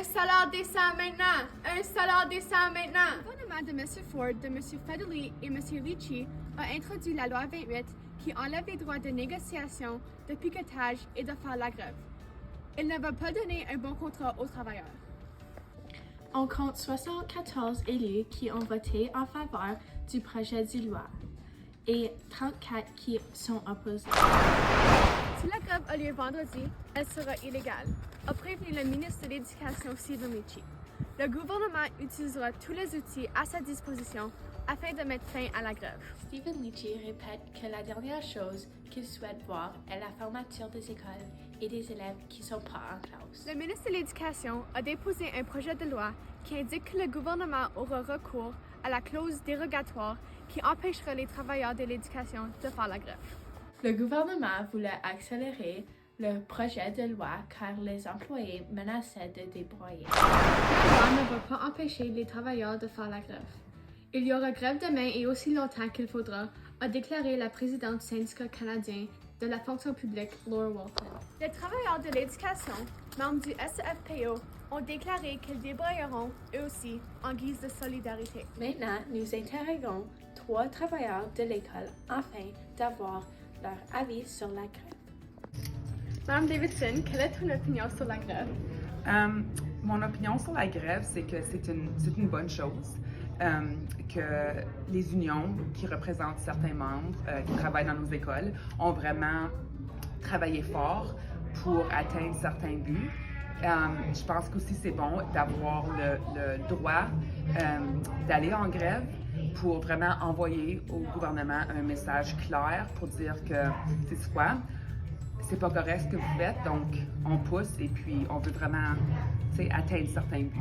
Installez-ça maintenant! Installez-ça maintenant! Le gouvernement de M. Ford, de M. Fedeli et M. Ricci a introduit la loi 28 qui enlève les droits de négociation, de piquetage et de faire la grève. Il ne va pas donner un bon contrat aux travailleurs. On compte 74 élus qui ont voté en faveur du projet de loi et 34 qui sont opposés. Si la grève a lieu vendredi, elle sera illégale, a prévenu le ministre de l'Éducation Stephen Ricci. Le gouvernement utilisera tous les outils à sa disposition afin de mettre fin à la grève. Stephen Ricci répète que la dernière chose qu'il souhaite voir est la fermeture des écoles et des élèves qui ne sont pas en classe. Le ministre de l'Éducation a déposé un projet de loi qui indique que le gouvernement aura recours à la clause dérogatoire qui empêchera les travailleurs de l'éducation de faire la grève. Le gouvernement voulait accélérer le projet de loi car les employés menaçaient de débroyer. La loi ne va pas empêcher les travailleurs de faire la grève. Il y aura grève demain et aussi longtemps qu'il faudra, a déclaré la présidente du syndicat canadien de la fonction publique, Laura Walton. Les travailleurs de l'éducation, membres du SFPO, ont déclaré qu'ils débrailleront eux aussi en guise de solidarité. Maintenant, nous interrogeons 3 travailleurs de l'école afin d'avoir leur avis sur la grève. Madame Davidson, quelle est ton opinion sur la grève? Mon opinion sur la grève, c'est que c'est une bonne chose. Que les unions qui représentent certains membres qui travaillent dans nos écoles ont vraiment travaillé fort pour atteindre certains buts. Je pense qu'aussi c'est bon d'avoir le droit d'aller en grève pour vraiment envoyer au gouvernement un message clair pour dire que c'est quoi, c'est pas correct ce que vous faites, donc on pousse et puis on veut vraiment atteindre certains buts.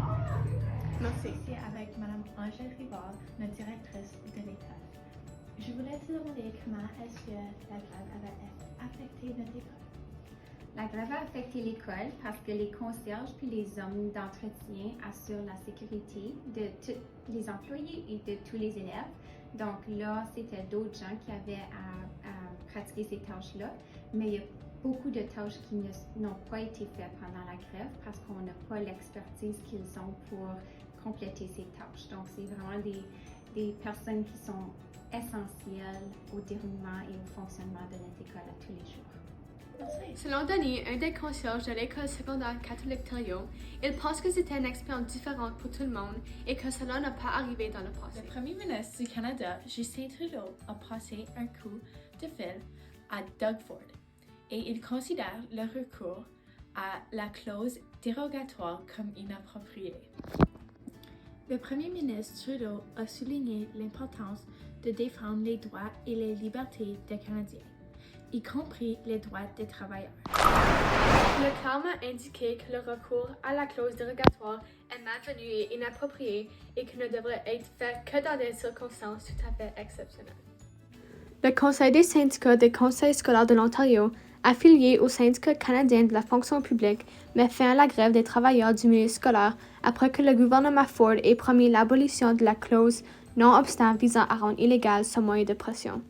Merci. Ici avec Mme Angèle Rivard, notre directrice de l'école. Je voulais te demander comment est-ce que la grève avait affecté notre école? La grève a affecté l'école parce que les concierges puis les hommes d'entretien assurent la sécurité de tous les employés et de tous les élèves. Donc là, c'était d'autres gens qui avaient à pratiquer ces tâches-là, mais il y a beaucoup de tâches qui n'ont pas été faites pendant la grève parce qu'on n'a pas l'expertise qu'ils ont pour compléter ces tâches. Donc, c'est vraiment des personnes qui sont essentielles au déroulement et au fonctionnement de notre école à tous les jours. Merci. Selon Denis, un des concierges de l'école secondaire catholique Thériault, il pense que c'était une expérience différente pour tout le monde et que cela n'a pas arrivé dans le passé. Le premier ministre du Canada, Justin Trudeau, a passé un coup de fil à Doug Ford et il considère le recours à la clause dérogatoire comme inapproprié. Le premier ministre Trudeau a souligné l'importance de défendre les droits et les libertés des Canadiens, y compris les droits des travailleurs. Le CAM a indiqué que le recours à la clause dérogatoire est malvenu et inapproprié et qu'il ne devrait être fait que dans des circonstances tout à fait exceptionnelles. Le Conseil des syndicats des conseils scolaires de l'Ontario, affilié au syndicat canadien de la fonction publique, met fin à la grève des travailleurs du milieu scolaire après que le gouvernement Ford ait promis l'abolition de la clause non obstant visant à rendre illégal ce moyen de pression.